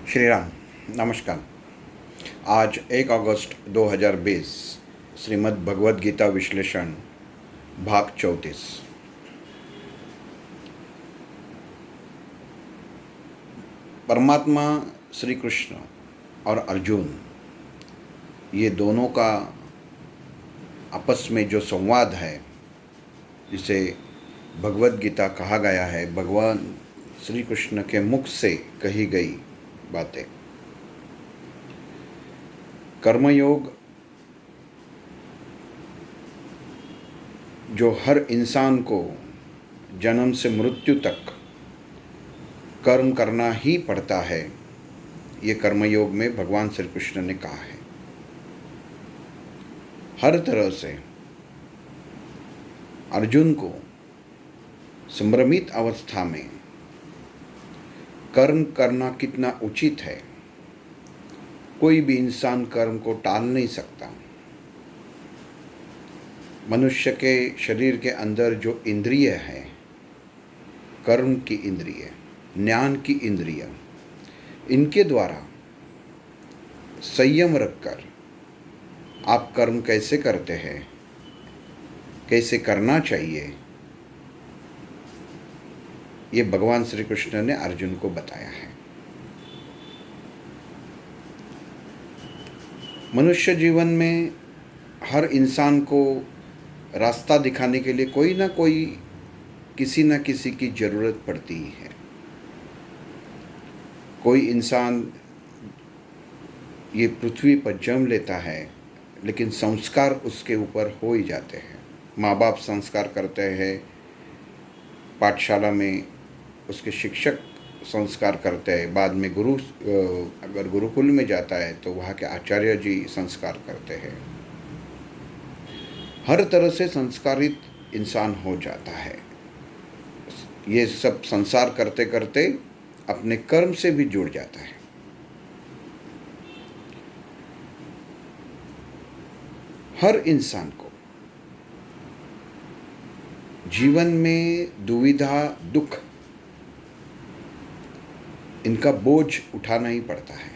श्री राम। नमस्कार। आज 1 अगस्त 2020 श्रीमद् भगवद गीता विश्लेषण भाग 34। परमात्मा श्री कृष्ण और अर्जुन ये दोनों का आपस में जो संवाद है, जिसे भगवद गीता कहा गया है, भगवान श्री कृष्ण के मुख से कही गई बातें। कर्मयोग जो हर इंसान को जन्म से मृत्यु तक कर्म करना ही पड़ता है, ये कर्मयोग में भगवान श्री कृष्ण ने कहा है। हर तरह से अर्जुन को संभ्रमित अवस्था में कर्म करना कितना उचित है, कोई भी इंसान कर्म को टाल नहीं सकता। मनुष्य के शरीर के अंदर जो इंद्रिय है, कर्म की इंद्रिय, ज्ञान की इंद्रिय, इनके द्वारा संयम रखकर आप कर्म कैसे करते हैं, कैसे करना चाहिए, ये भगवान श्री कृष्ण ने अर्जुन को बताया है। मनुष्य जीवन में हर इंसान को रास्ता दिखाने के लिए कोई ना कोई, किसी न किसी की ज़रूरत पड़ती ही है। कोई इंसान ये पृथ्वी पर जन्म लेता है, लेकिन संस्कार उसके ऊपर हो ही जाते हैं। माँ बाप संस्कार करते हैं, पाठशाला में उसके शिक्षक संस्कार करते हैं, बाद में गुरु, अगर गुरुकुल में जाता है तो वहाँ के आचार्य जी संस्कार करते हैं। हर तरह से संस्कारित इंसान हो जाता है। ये सब संसार करते करते अपने कर्म से भी जुड़ जाता है। हर इंसान को जीवन में दुविधा, दुख, इनका बोझ उठाना ही पड़ता है।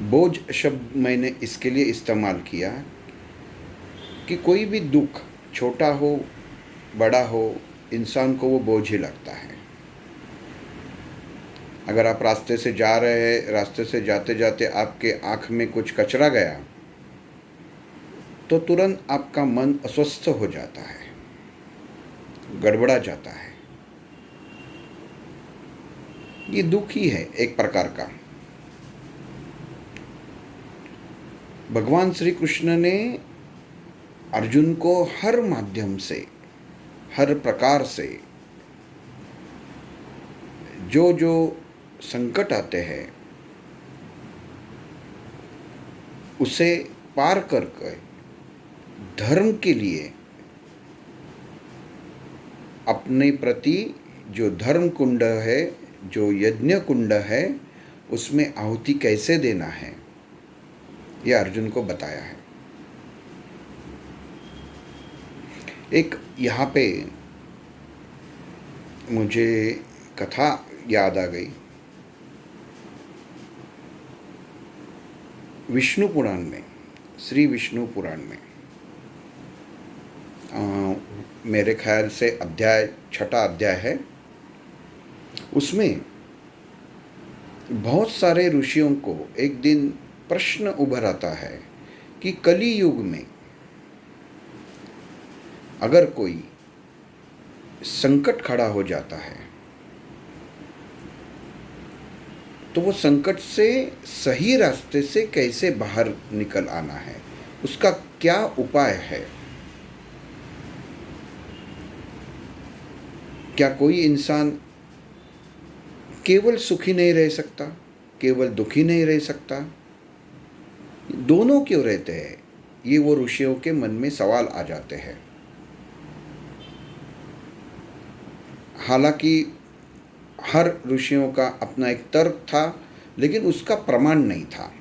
बोझ शब्द मैंने इसके लिए इस्तेमाल किया कि कोई भी दुख, छोटा हो बड़ा हो, इंसान को वो बोझ ही लगता है। अगर आप रास्ते से जा रहे हैं, रास्ते से जाते जाते आपके आँख में कुछ कचरा गया तो तुरंत आपका मन अस्वस्थ हो जाता है, गड़बड़ा जाता है। ये दुख ही है एक प्रकार का। भगवान श्री कृष्ण ने अर्जुन को हर माध्यम से, हर प्रकार से जो जो संकट आते हैं उसे पार करके धर्म के लिए अपने प्रति जो धर्म कुंड है, जो यज्ञ कुंड है, उसमें आहुति कैसे देना है, यह अर्जुन को बताया है। एक यहाँ पे मुझे कथा याद आ गई। विष्णु पुराण में, श्री विष्णु पुराण में मेरे ख्याल से छठा अध्याय है। उसमें बहुत सारे ऋषियों को एक दिन प्रश्न उभर आता है कि कली युग में अगर कोई संकट खड़ा हो जाता है तो वो संकट से सही रास्ते से कैसे बाहर निकल आना है, उसका क्या उपाय है। क्या कोई इंसान केवल सुखी नहीं रह सकता, केवल दुखी नहीं रह सकता, दोनों क्यों रहते हैं? ये वो ऋषियों के मन में सवाल आ जाते हैं। हालांकि हर ऋषियों का अपना एक तर्क था, लेकिन उसका प्रमाण नहीं था,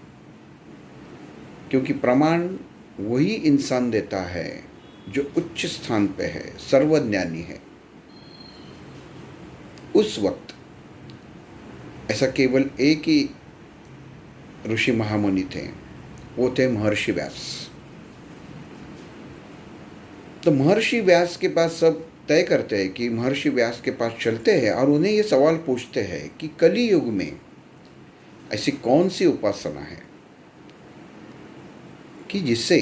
क्योंकि प्रमाण वही इंसान देता है जो उच्च स्थान पे है, सर्वज्ञानी है। उस वक्त ऐसा केवल एक ही ऋषि महामुनि थे, वो थे महर्षि व्यास। तो महर्षि व्यास के पास सब तय करते हैं कि महर्षि व्यास के पास चलते हैं और उन्हें ये सवाल पूछते हैं कि कली युग में ऐसी कौन सी उपासना है कि जिससे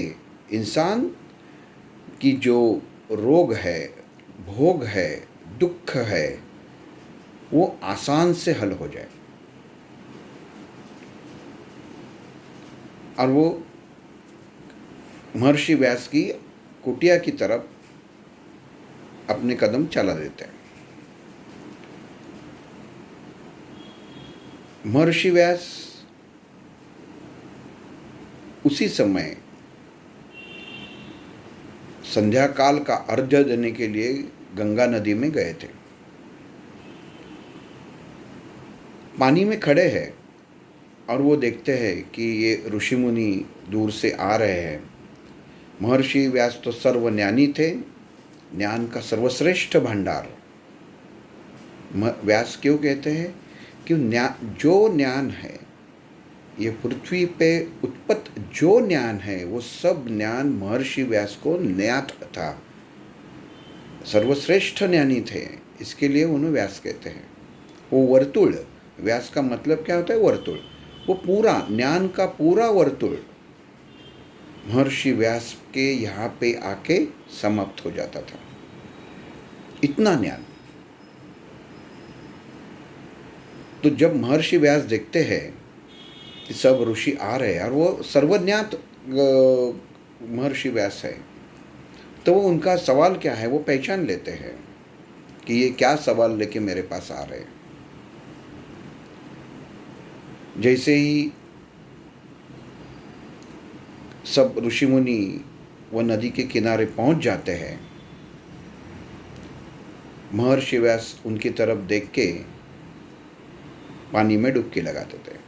इंसान की जो रोग है, भोग है, दुख है, वो आसान से हल हो जाए। और वो महर्षि व्यास की कुटिया की तरफ अपने कदम चला देते हैं। महर्षि व्यास उसी समय संध्या काल का अर्घ्य देने के लिए गंगा नदी में गए थे। पानी में खड़े हैं और वो देखते हैं कि ये ऋषि मुनि दूर से आ रहे हैं। महर्षि व्यास तो सर्वज्ञानी थे, ज्ञान का सर्वश्रेष्ठ भंडार। व्यास क्यों कहते हैं कि जो ज्ञान है, ये पृथ्वी पे उत्पन्न जो ज्ञान है, वो सब ज्ञान महर्षि व्यास को ज्ञात था, सर्वश्रेष्ठ ज्ञानी थे। इसके लिए उन्हें व्यास कहते हैं। वो वर्तुल, व्यास का मतलब क्या होता है? वर्तुल। वो पूरा ज्ञान का पूरा वर्तुल महर्षि व्यास के यहाँ पे आके समाप्त हो जाता था, इतना ज्ञान। तो जब महर्षि व्यास देखते हैं कि सब ऋषि आ रहे हैं और वो सर्वज्ञात महर्षि व्यास है, तो वो उनका सवाल क्या है वो पहचान लेते हैं कि ये क्या सवाल लेके मेरे पास आ रहे हैं। जैसे ही सब ऋषि मुनि वो नदी के किनारे पहुंच जाते हैं, महर्षि व्यास उनकी तरफ देख के पानी में डुबकी लगा देते हैं।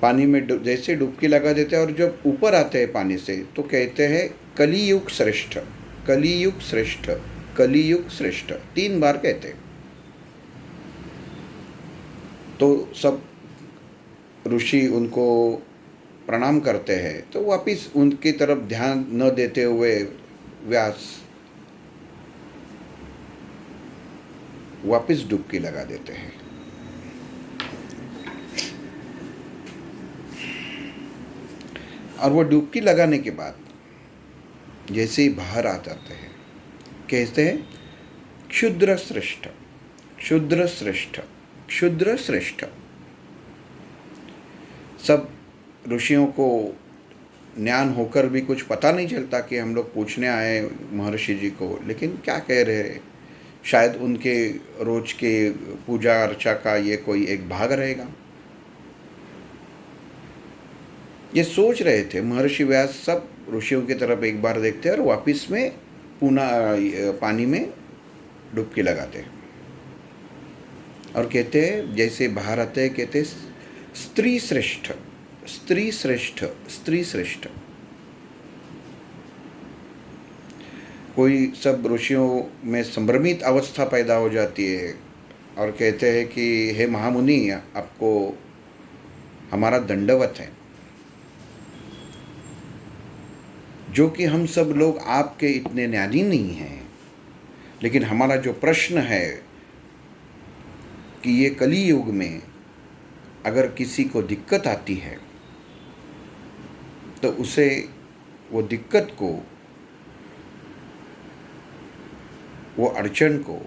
पानी में जैसे डुबकी लगा देते हैं और जब ऊपर आते हैं पानी से, तो कहते हैं कलियुग श्रेष्ठ, कलियुग श्रेष्ठ, कलियुग श्रेष्ठ, 3 बार कहते हैं। तो सब ऋषि उनको प्रणाम करते हैं। तो वापिस उनकी तरफ ध्यान न देते हुए व्यास वापिस डुबकी लगा देते हैं। और वो डुबकी लगाने के बाद जैसे ही बाहर आ जाते हैं, कहते हैं क्षुद्र श्रेष्ठ, क्षुद्र श्रेष्ठ, क्षुद्र श्रेष्ठ। सब ऋषियों को ज्ञान होकर भी कुछ पता नहीं चलता कि हम लोग पूछने आए महर्षि जी को, लेकिन क्या कह रहे हैं, शायद उनके रोज के पूजा अर्चा का ये कोई एक भाग रहेगा, ये सोच रहे थे। महर्षि व्यास सब ऋषियों की तरफ एक बार देखते हैं और वापिस में पुनः पानी में डुबकी लगाते हैं और कहते हैं, जैसे बाहर आते हैं, कहते स्त्री श्रेष्ठ, स्त्री श्रेष्ठ, स्त्री श्रेष्ठ। कोई सब ऋषियों में संभ्रमित अवस्था पैदा हो जाती है और कहते हैं कि हे महामुनि, आपको हमारा दंडवत है, जो कि हम सब लोग आपके इतने ज्ञानी नहीं हैं। लेकिन हमारा जो प्रश्न है कि ये कली युग में अगर किसी को दिक्कत आती है, तो उसे वो दिक्कत को, वो अड़चन को,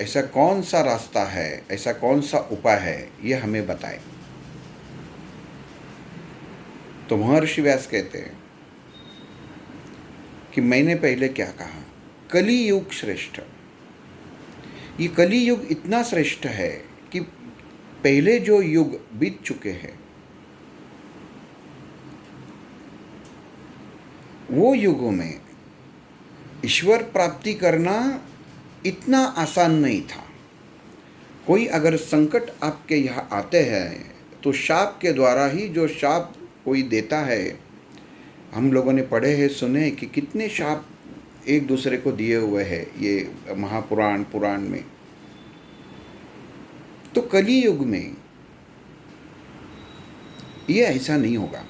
ऐसा कौन सा रास्ता है, ऐसा कौन सा उपाय है, ये हमें बताएं। तो महर्षि व्यास कहते हैं कि मैंने पहले क्या कहा, कली युग श्रेष्ठ। ये कली युग इतना श्रेष्ठ है कि पहले जो युग बीत चुके हैं, वो युगों में ईश्वर प्राप्ति करना इतना आसान नहीं था। कोई अगर संकट आपके यहाँ आते हैं तो शाप के द्वारा ही, जो शाप कोई देता है, हम लोगों ने पढ़े हैं, सुने कि कितने शाप एक दूसरे को दिए हुए हैं ये महापुराण पुराण में। तो कली युग में ये ऐसा नहीं होगा।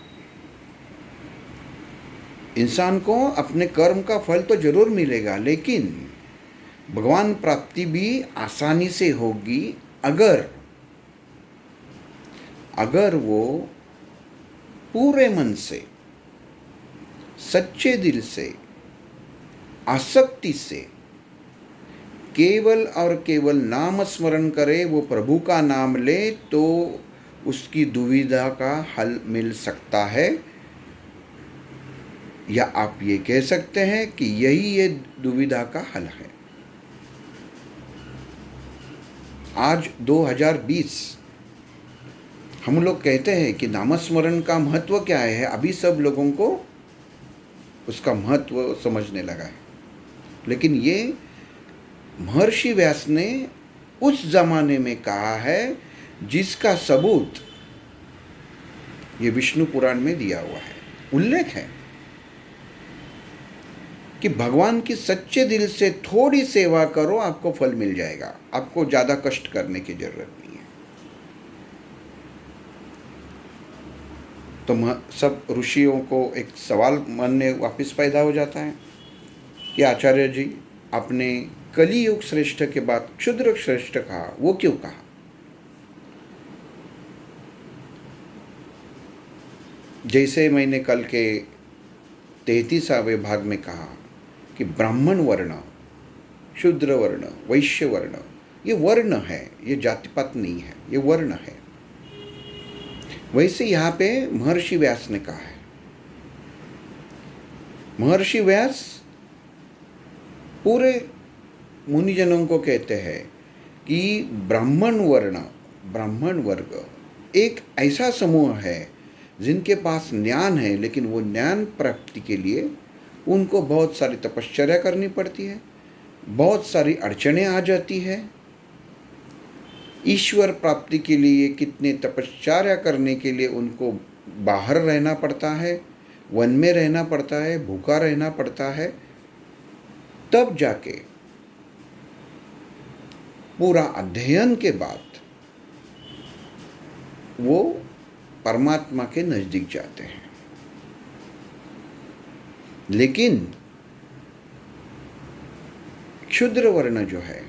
इंसान को अपने कर्म का फल तो जरूर मिलेगा, लेकिन भगवान प्राप्ति भी आसानी से होगी अगर वो पूरे मन से, सच्चे दिल से, आसक्ति से केवल और केवल नाम स्मरण करे, वो प्रभु का नाम ले, तो उसकी दुविधा का हल मिल सकता है। या आप ये कह सकते हैं कि यही ये दुविधा का हल है। आज 2020 हम लोग कहते हैं कि नामस्मरण का महत्व क्या है। अभी सब लोगों को उसका महत्व समझने लगा है, लेकिन ये महर्षि व्यास ने उस जमाने में कहा है, जिसका सबूत ये विष्णु पुराण में दिया हुआ है। उल्लेख है कि भगवान की सच्चे दिल से थोड़ी सेवा करो, आपको फल मिल जाएगा, आपको ज़्यादा कष्ट करने की जरूरत नहीं है। तो सब ऋषियों को एक सवाल मन में वापस पैदा हो जाता है कि आचार्य जी, आपने कलियुग श्रेष्ठ के बाद क्षुद्र श्रेष्ठ कहा, वो क्यों कहा? जैसे मैंने कल के 33वें भाग में कहा कि ब्राह्मण वर्ण, शूद्र वर्ण, वैश्य वर्ण, ये वर्ण है, ये जातिपात नहीं है, ये वर्ण है। वैसे यहाँ पे महर्षि व्यास ने कहा है। महर्षि व्यास पूरे मुनिजनों को कहते हैं कि ब्राह्मण वर्ण, ब्राह्मण वर्ग एक ऐसा समूह है जिनके पास ज्ञान है, लेकिन वो ज्ञान प्राप्ति के लिए उनको बहुत सारी तपश्चर्या करनी पड़ती है, बहुत सारी अड़चनें आ जाती है। ईश्वर प्राप्ति के लिए कितने तपश्चर्या करने के लिए उनको बाहर रहना पड़ता है, वन में रहना पड़ता है, भूखा रहना पड़ता है, तब जाके पूरा अध्ययन के बाद वो परमात्मा के नजदीक जाते हैं। लेकिन क्षुद्र वर्ण जो है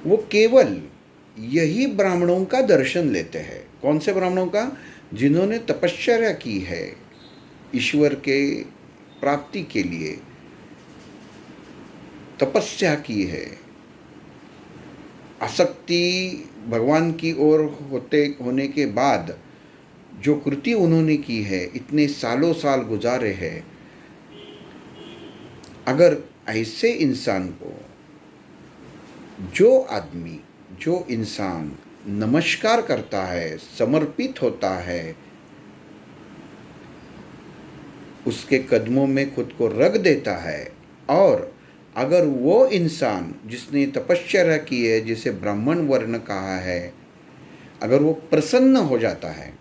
वो केवल यही ब्राह्मणों का दर्शन लेते हैं। कौन से ब्राह्मणों का? जिन्होंने तपश्चर्या की है ईश्वर के प्राप्ति के लिए, तपस्या की है, आसक्ति भगवान की ओर होने के बाद जो कृति उन्होंने की है, इतने सालों साल गुजारे हैं। अगर ऐसे इंसान को, जो आदमी, जो इंसान नमस्कार करता है, समर्पित होता है, उसके कदमों में खुद को रख देता है, और अगर वो इंसान जिसने तपश्चर्या की है, जिसे ब्राह्मण वर्ण कहा है, अगर वो प्रसन्न हो जाता है,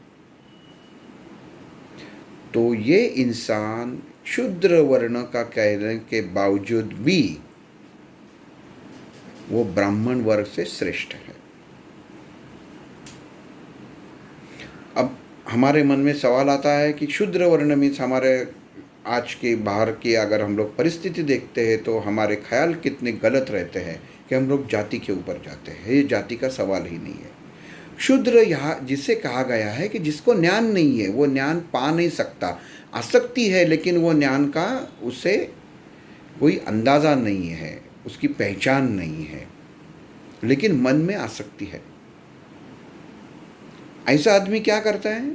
तो ये इंसान क्षुद्र वर्ण का कहने के बावजूद भी वो ब्राह्मण वर्ग से श्रेष्ठ है। अब हमारे मन में सवाल आता है कि क्षुद्र वर्ण मीन्स हमारे आज के बाहर की अगर हम लोग परिस्थिति देखते हैं तो हमारे ख्याल कितने गलत रहते हैं कि हम लोग जाति के ऊपर जाते हैं। ये जाति का सवाल ही नहीं है। क्षुद्र यहाँ जिसे कहा गया है कि जिसको ज्ञान नहीं है, वो ज्ञान पा नहीं सकता। आसक्ति है लेकिन वो ज्ञान का उसे कोई अंदाज़ा नहीं है, उसकी पहचान नहीं है, लेकिन मन में आसक्ति है। ऐसा आदमी क्या करता है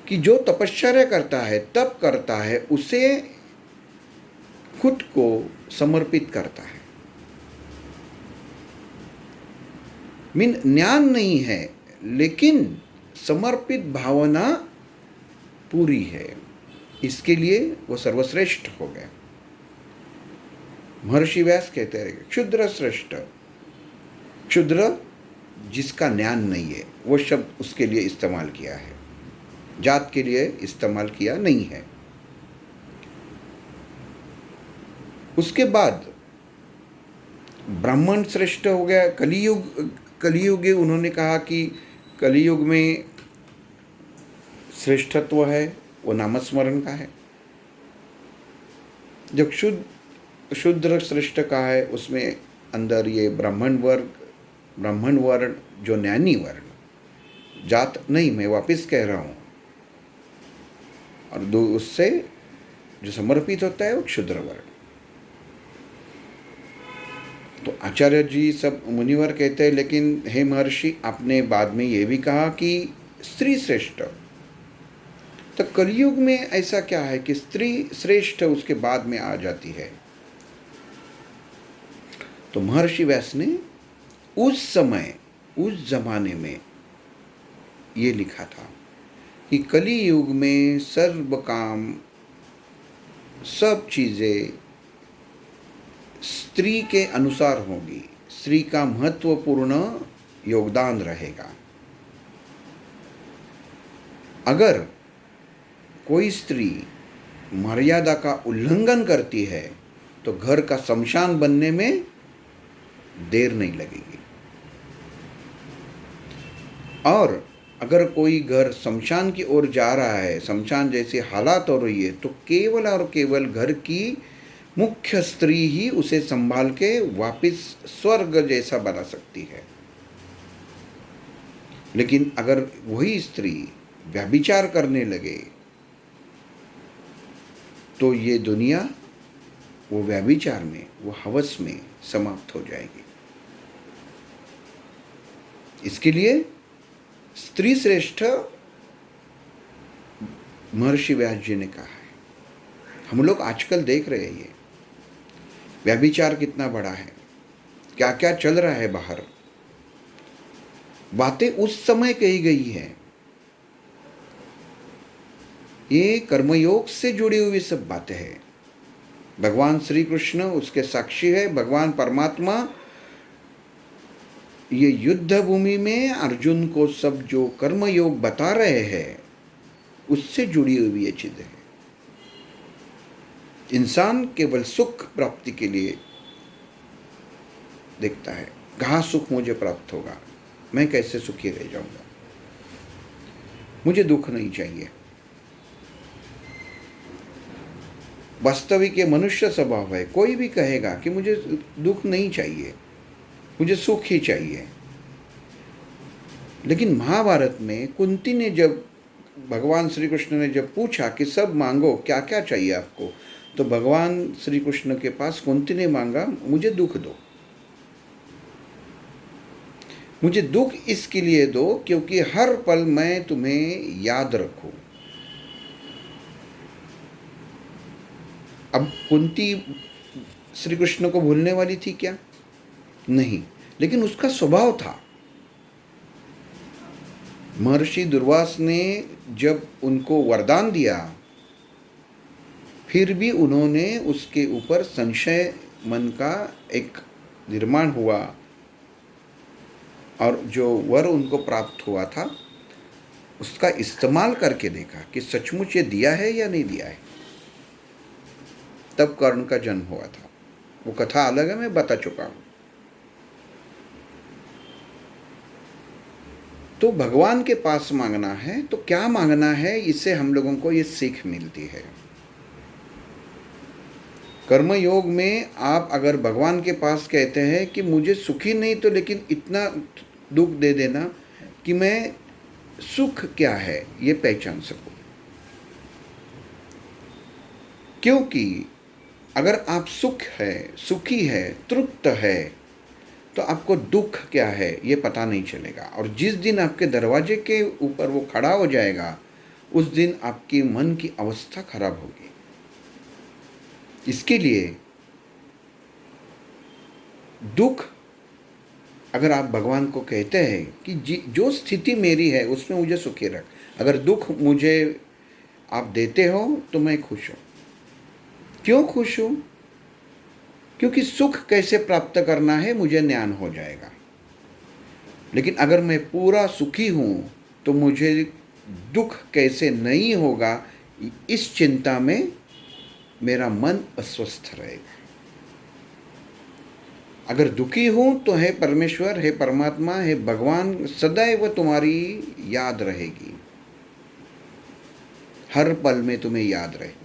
कि जो तपश्चर्या करता है, तप करता है, उसे खुद को समर्पित करता है। मीन ज्ञान नहीं है लेकिन समर्पित भावना पूरी है, इसके लिए वो सर्वश्रेष्ठ हो गया। महर्षि व्यास कहते हैं क्षुद्र श्रेष्ठ। क्षुद्र जिसका ज्ञान नहीं है, वो शब्द उसके लिए इस्तेमाल किया है, जात के लिए इस्तेमाल किया नहीं है। उसके बाद ब्राह्मण श्रेष्ठ हो गया। कलियुग कलियुग है, उन्होंने कहा कि कलियुग में श्रेष्ठत्व है वो नामस्मरण का है। जो शूद्र श्रेष्ठ का है उसमें अंदर ये ब्राह्मण वर्ण, जो ज्ञानी वर्ण, जात नहीं, मैं वापस कह रहा हूँ, और दो उससे जो समर्पित होता है वो क्षुद्र वर्ण। तो आचार्य जी सब मुनिवर कहते हैं, लेकिन हे महर्षि, आपने बाद में ये भी कहा कि स्त्री श्रेष्ठ, तो कलयुग में ऐसा क्या है कि स्त्री श्रेष्ठ उसके बाद में आ जाती है? तो महर्षि व्यास ने उस समय, उस जमाने में ये लिखा था कि कली युग में सर्व काम, सब चीज़ें स्त्री के अनुसार होगी, स्त्री का महत्वपूर्ण योगदान रहेगा। अगर कोई स्त्री मर्यादा का उल्लंघन करती है तो घर का शमशान बनने में देर नहीं लगेगी, और अगर कोई घर शमशान की ओर जा रहा है, शमशान जैसी हालात हो रही है, तो केवल और केवल घर की मुख्य स्त्री ही उसे संभाल के वापस स्वर्ग जैसा बना सकती है। लेकिन अगर वही स्त्री व्यभिचार करने लगे तो ये दुनिया वो व्यभिचार में, वो हवस में समाप्त हो जाएगी। इसके लिए स्त्री श्रेष्ठ महर्षि व्यास जी ने कहा है। हम लोग आजकल देख रहे हैं ये व्यभिचार कितना बड़ा है, क्या क्या चल रहा है बाहर। बातें उस समय कही गई है, ये कर्मयोग से जुड़ी हुई सब बातें हैं। भगवान श्री कृष्ण उसके साक्षी है, भगवान परमात्मा ये युद्ध भूमि में अर्जुन को सब जो कर्मयोग बता रहे हैं उससे जुड़ी हुई ये चीजें हैं। इंसान केवल सुख प्राप्ति के लिए देखता है, कहाँ सुख मुझे प्राप्त होगा, मैं कैसे सुखी रह जाऊंगा, मुझे दुख नहीं चाहिए। वास्तविक ये मनुष्य स्वभाव है, कोई भी कहेगा कि मुझे दुख नहीं चाहिए, मुझे सुख ही चाहिए। लेकिन महाभारत में कुंती ने जब भगवान श्री कृष्ण ने जब पूछा कि सब मांगो, क्या क्या चाहिए आपको, तो भगवान श्री कृष्ण के पास कुंती ने मांगा, मुझे दुख दो, मुझे दुख इसके लिए दो क्योंकि हर पल मैं तुम्हें याद रखूं। अब कुंती श्री कृष्ण को भूलने वाली थी क्या? नहीं, लेकिन उसका स्वभाव था। महर्षि दुर्वास ने जब उनको वरदान दिया, फिर भी उन्होंने उसके ऊपर संशय मन का एक निर्माण हुआ, और जो वर उनको प्राप्त हुआ था उसका इस्तेमाल करके देखा कि सचमुच ये दिया है या नहीं दिया है। तब कर्ण का जन्म हुआ था। वो कथा अलग है, मैं बता चुका हूं। तो भगवान के पास मांगना है तो क्या मांगना है, इससे हम लोगों को ये सीख मिलती है। कर्मयोग में आप अगर भगवान के पास कहते हैं कि मुझे सुखी नहीं तो लेकिन इतना दुख दे देना कि मैं सुख क्या है ये पहचान सकूं, क्योंकि अगर आप सुखी है, तृप्त है, तो आपको दुख क्या है ये पता नहीं चलेगा। और जिस दिन आपके दरवाजे के ऊपर वो खड़ा हो जाएगा, उस दिन आपकी मन की अवस्था खराब होगी। इसके लिए दुख, अगर आप भगवान को कहते हैं कि जो स्थिति मेरी है उसमें मुझे सुखी रख, अगर दुख मुझे आप देते हो तो मैं खुश हूँ। क्यों खुश हूँ? क्योंकि सुख कैसे प्राप्त करना है मुझे ज्ञान हो जाएगा। लेकिन अगर मैं पूरा सुखी हूँ तो मुझे दुख कैसे नहीं होगा, इस चिंता में मेरा मन अस्वस्थ रहेगा। अगर दुखी हूँ तो हे परमेश्वर, हे परमात्मा, हे भगवान सदैव तुम्हारी याद रहेगी, हर पल में तुम्हें याद रहेगा।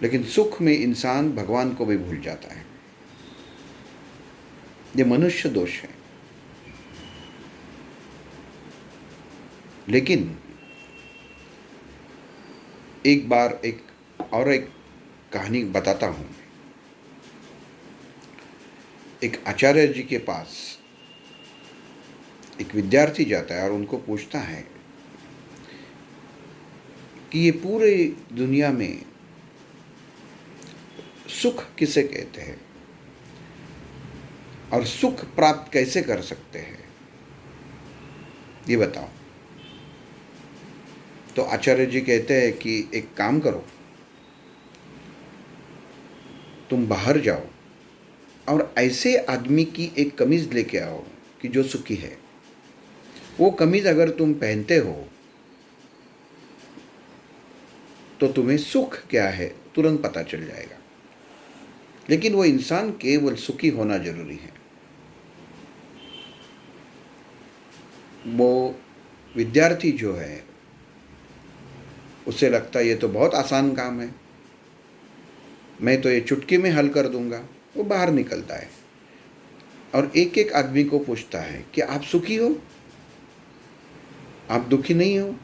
लेकिन सुख में इंसान भगवान को भी भूल जाता है। ये मनुष्य दोष है। लेकिन एक बार एक कहानी बताता हूँ। एक आचार्य जी के पास एक विद्यार्थी जाता है और उनको पूछता है कि ये पूरे दुनिया में सुख किसे कहते हैं और सुख प्राप्त कैसे कर सकते हैं, ये बताओ। तो आचार्य जी कहते हैं कि एक काम करो, तुम बाहर जाओ और ऐसे आदमी की एक कमीज लेके आओ कि जो सुखी है। वो कमीज अगर तुम पहनते हो तो तुम्हें सुख क्या है तुरंत पता चल जाएगा। लेकिन वो इंसान केवल सुखी होना जरूरी है। वो विद्यार्थी जो है उसे लगता है ये तो बहुत आसान काम है, मैं तो ये चुटकी में हल कर दूंगा। वो बाहर निकलता है और एक एक आदमी को पूछता है कि आप सुखी हो, आप दुखी नहीं हो।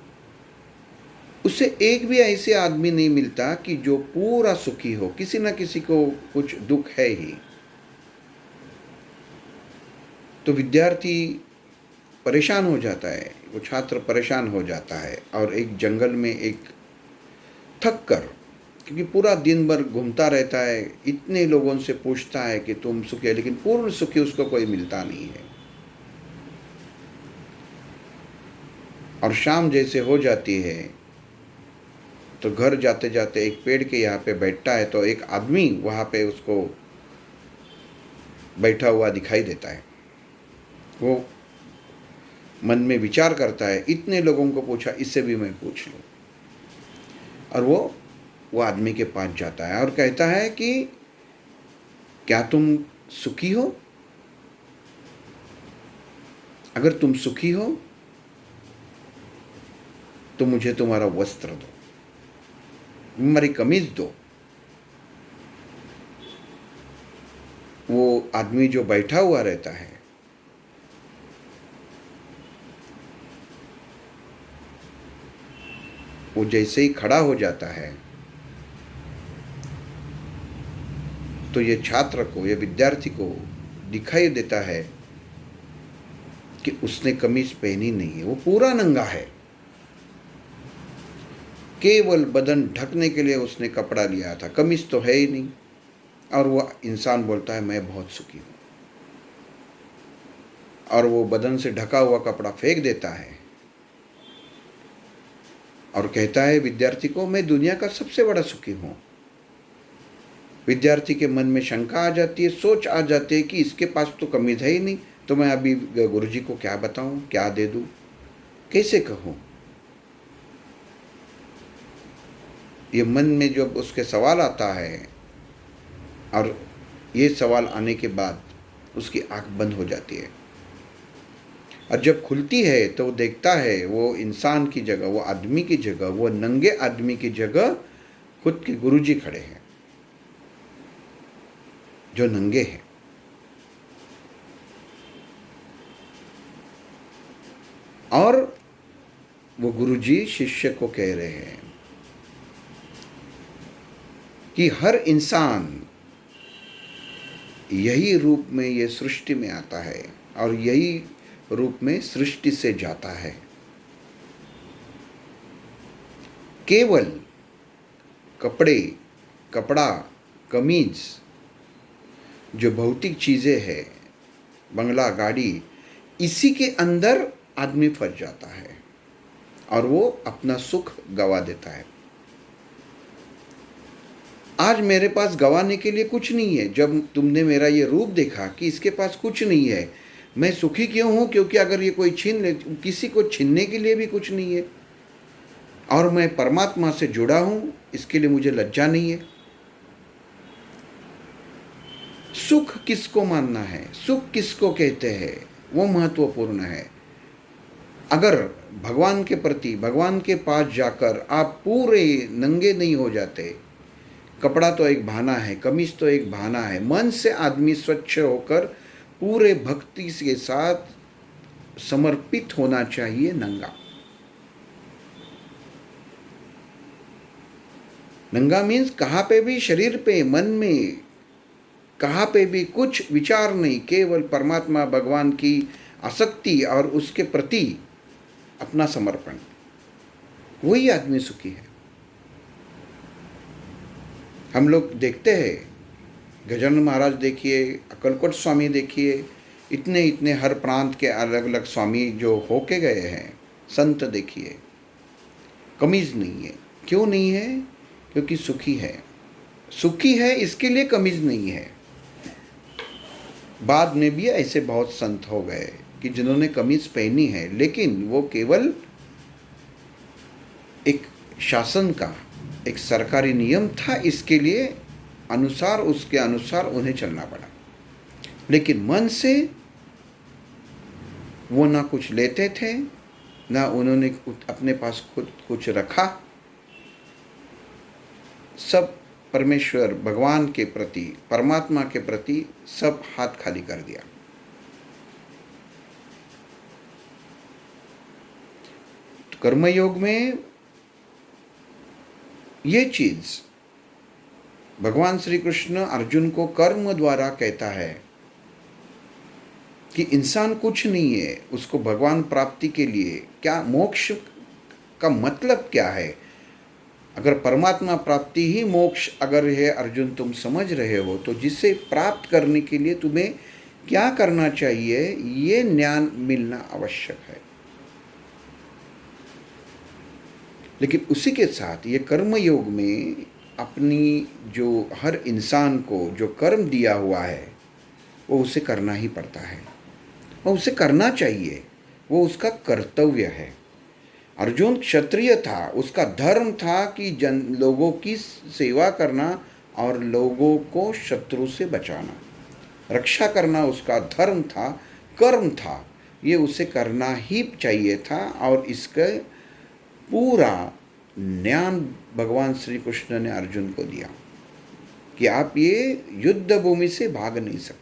उससे एक भी ऐसे आदमी नहीं मिलता कि जो पूरा सुखी हो, किसी न किसी को कुछ दुख है ही। तो विद्यार्थी परेशान हो जाता है, वो छात्र परेशान हो जाता है और एक जंगल में एक थक कर, क्योंकि पूरा दिन भर घूमता रहता है, इतने लोगों से पूछता है कि तुम सुखी है, लेकिन पूर्ण सुखी उसको कोई मिलता नहीं है। और शाम जैसे हो जाती है तो घर जाते जाते एक पेड़ के यहाँ पे बैठता है, तो एक आदमी वहाँ पे उसको बैठा हुआ दिखाई देता है। वो मन में विचार करता है, इतने लोगों को पूछा, इससे भी मैं पूछ लूँ। और वो आदमी के पास जाता है और कहता है कि क्या तुम सुखी हो? अगर तुम सुखी हो तो मुझे तुम्हारा वस्त्र दो, हमारी कमीज दो। वो आदमी जो बैठा हुआ रहता है वो जैसे ही खड़ा हो जाता है तो ये छात्र को, ये विद्यार्थी को दिखाई देता है कि उसने कमीज पहनी नहीं है, वो पूरा नंगा है। केवल बदन ढकने के लिए उसने कपड़ा लिया था, कमीज तो है ही नहीं। और वो इंसान बोलता है मैं बहुत सुखी हूँ, और वो बदन से ढका हुआ कपड़ा फेंक देता है और कहता है विद्यार्थी को, मैं दुनिया का सबसे बड़ा सुखी हूँ। विद्यार्थी के मन में शंका आ जाती है, सोच आ जाती है कि इसके पास तो कमीज है ही नहीं, तो मैं अभी गुरुजी को क्या बताऊं, क्या दे दूं, कैसे कहूं। ये मन में जब उसके सवाल आता है और ये सवाल आने के बाद उसकी आंख बंद हो जाती है, और जब खुलती है तो वो देखता है वो इंसान की जगह, वो आदमी की जगह, वो नंगे आदमी की जगह खुद के गुरुजी खड़े हैं जो नंगे हैं। और वो गुरुजी शिष्य को कह रहे हैं कि हर इंसान यही रूप में ये सृष्टि में आता है और यही रूप में सृष्टि से जाता है। केवल कपड़ा, कमीज, जो भौतिक चीज़ें हैं, बंगला, गाड़ी, इसी के अंदर आदमी फंस जाता है और वो अपना सुख गवा देता है। आज मेरे पास गवाने के लिए कुछ नहीं है। जब तुमने मेरा ये रूप देखा कि इसके पास कुछ नहीं है, मैं सुखी क्यों हूँ? क्योंकि अगर ये कोई छीन ले, किसी को छीनने के लिए भी कुछ नहीं है, और मैं परमात्मा से जुड़ा हूँ, इसके लिए मुझे लज्जा नहीं है। किसको मानना है, सुख किसको कहते हैं, वो महत्वपूर्ण है। अगर भगवान के प्रति, भगवान के पास जाकर आप पूरे नंगे नहीं हो जाते, कपड़ा तो एक बहाना है, कमीज तो एक बहाना है, मन से आदमी स्वच्छ होकर पूरे भक्ति के साथ समर्पित होना चाहिए। नंगा, नंगा मीन्स कहाँ पे भी, शरीर पे, मन में, कहाँ पे भी कुछ विचार नहीं, केवल परमात्मा भगवान की आसक्ति और उसके प्रति अपना समर्पण, वही आदमी सुखी है। हम लोग देखते हैं, गजानन महाराज देखिए, अक्कलकोट स्वामी देखिए, इतने इतने हर प्रांत के अलग अलग स्वामी जो होके गए हैं, संत देखिए, कमीज नहीं है। क्यों नहीं है? क्योंकि सुखी है। सुखी है इसके लिए कमीज नहीं है। बाद में भी ऐसे बहुत संत हो गए कि जिन्होंने कमीज पहनी है, लेकिन वो केवल एक शासन का, एक सरकारी नियम था, इसके लिए अनुसार, उसके अनुसार उन्हें चलना पड़ा। लेकिन मन से वो ना कुछ लेते थे, ना उन्होंने अपने पास खुद कुछ रखा। सब परमेश्वर भगवान के प्रति, परमात्मा के प्रति सब हाथ खाली कर दिया। तो कर्मयोग में ये चीज भगवान श्री कृष्ण अर्जुन को कर्म द्वारा कहता है कि इंसान कुछ नहीं है, उसको भगवान प्राप्ति के लिए क्या, मोक्ष का मतलब क्या है? अगर परमात्मा प्राप्ति ही मोक्ष अगर है अर्जुन, तुम समझ रहे हो, तो जिसे प्राप्त करने के लिए तुम्हें क्या करना चाहिए, ये ज्ञान मिलना आवश्यक है। लेकिन उसी के साथ ये कर्म योग में अपनी जो हर इंसान को जो कर्म दिया हुआ है वो उसे करना ही पड़ता है, वो उसे करना चाहिए, वो उसका कर्तव्य है। अर्जुन क्षत्रिय था, उसका धर्म था कि लोगों की सेवा करना और लोगों को शत्रु से बचाना, रक्षा करना उसका धर्म था, कर्म था, ये उसे करना ही चाहिए था। और इसका पूरा ज्ञान भगवान श्री कृष्ण ने अर्जुन को दिया कि आप ये युद्ध भूमि से भाग नहीं सकते।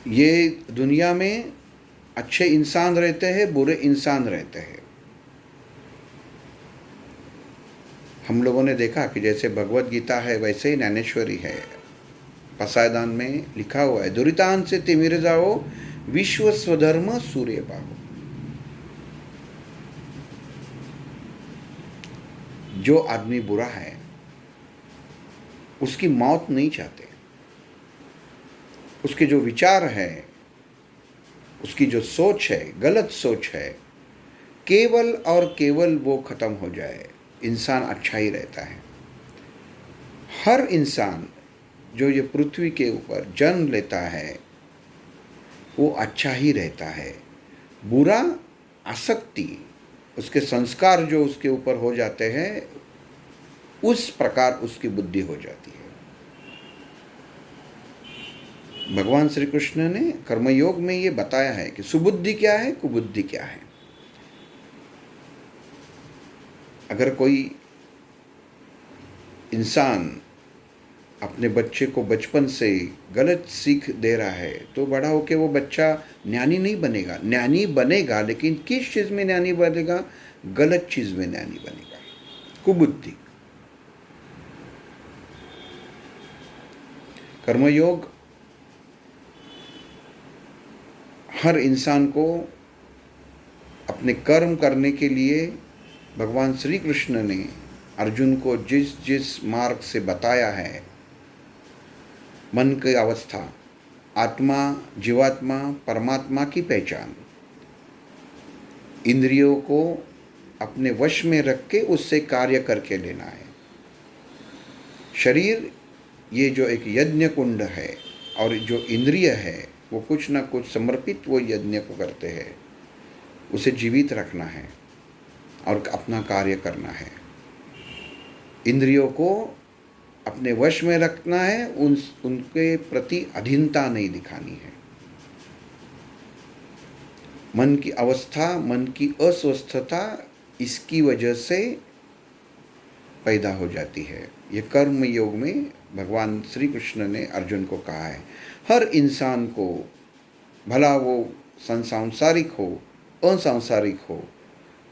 ये दुनिया में अच्छे इंसान रहते हैं, बुरे इंसान रहते हैं। हम लोगों ने देखा कि जैसे भगवत गीता है वैसे ही ज्ञानेश्वरी है। पसायदान में लिखा हुआ है, दुरितान से तिमिर जाओ, विश्व स्वधर्म सूर्य पाओ। जो आदमी बुरा है उसकी मौत नहीं चाहते, उसके जो विचार है, उसकी जो सोच है, गलत सोच है, केवल और केवल वो खत्म हो जाए, इंसान अच्छा ही रहता है। हर इंसान जो ये पृथ्वी के ऊपर जन्म लेता है वो अच्छा ही रहता है। बुरा आसक्ति, उसके संस्कार जो उसके ऊपर हो जाते हैं, उस प्रकार उसकी बुद्धि हो जाती है। भगवान श्री कृष्ण ने कर्मयोग में ये बताया है कि सुबुद्धि क्या है, कुबुद्धि क्या है। अगर कोई इंसान अपने बच्चे को बचपन से गलत सीख दे रहा है तो बड़ा होकर वो बच्चा ज्ञानी नहीं बनेगा। ज्ञानी बनेगा, लेकिन किस चीज़ में ज्ञानी बनेगा? गलत चीज़ में ज्ञानी बनेगा, कुबुद्धि। कर्मयोग हर इंसान को अपने कर्म करने के लिए भगवान श्री कृष्ण ने अर्जुन को जिस जिस मार्ग से बताया है, मन की अवस्था, आत्मा, जीवात्मा, परमात्मा की पहचान, इंद्रियों को अपने वश में रख के उससे कार्य करके लेना है। शरीर ये जो एक यज्ञ कुंड है और जो इंद्रिय है वो कुछ ना कुछ समर्पित वो यज्ञ को करते हैं, उसे जीवित रखना है और अपना कार्य करना है। इंद्रियों को अपने वश में रखना है, उनके प्रति अधीनता नहीं दिखानी है। मन की अवस्था, मन की अस्वस्थता इसकी वजह से पैदा हो जाती है। ये कर्म योग में भगवान श्री कृष्ण ने अर्जुन को कहा है, हर इंसान को, भला वो सांसारिक हो असंसारिक हो,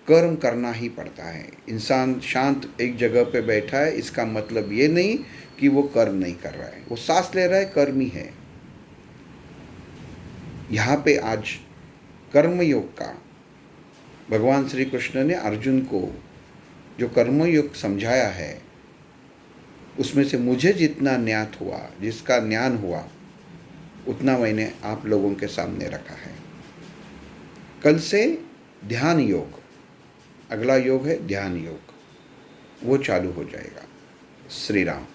कर्म करना ही पड़ता है। इंसान शांत एक जगह पे बैठा है, इसका मतलब ये नहीं कि वो कर्म नहीं कर रहा है, वो सांस ले रहा है, कर्म ही है। यहाँ पे आज कर्मयोग का भगवान श्री कृष्ण ने अर्जुन को जो कर्मयोग समझाया है, उसमें से मुझे जितना ज्ञात हुआ, जिसका ज्ञान हुआ, उतना मैंने आप लोगों के सामने रखा है। कल से ध्यान योग, अगला योग है ध्यान योग, वो चालू हो जाएगा। श्री राम।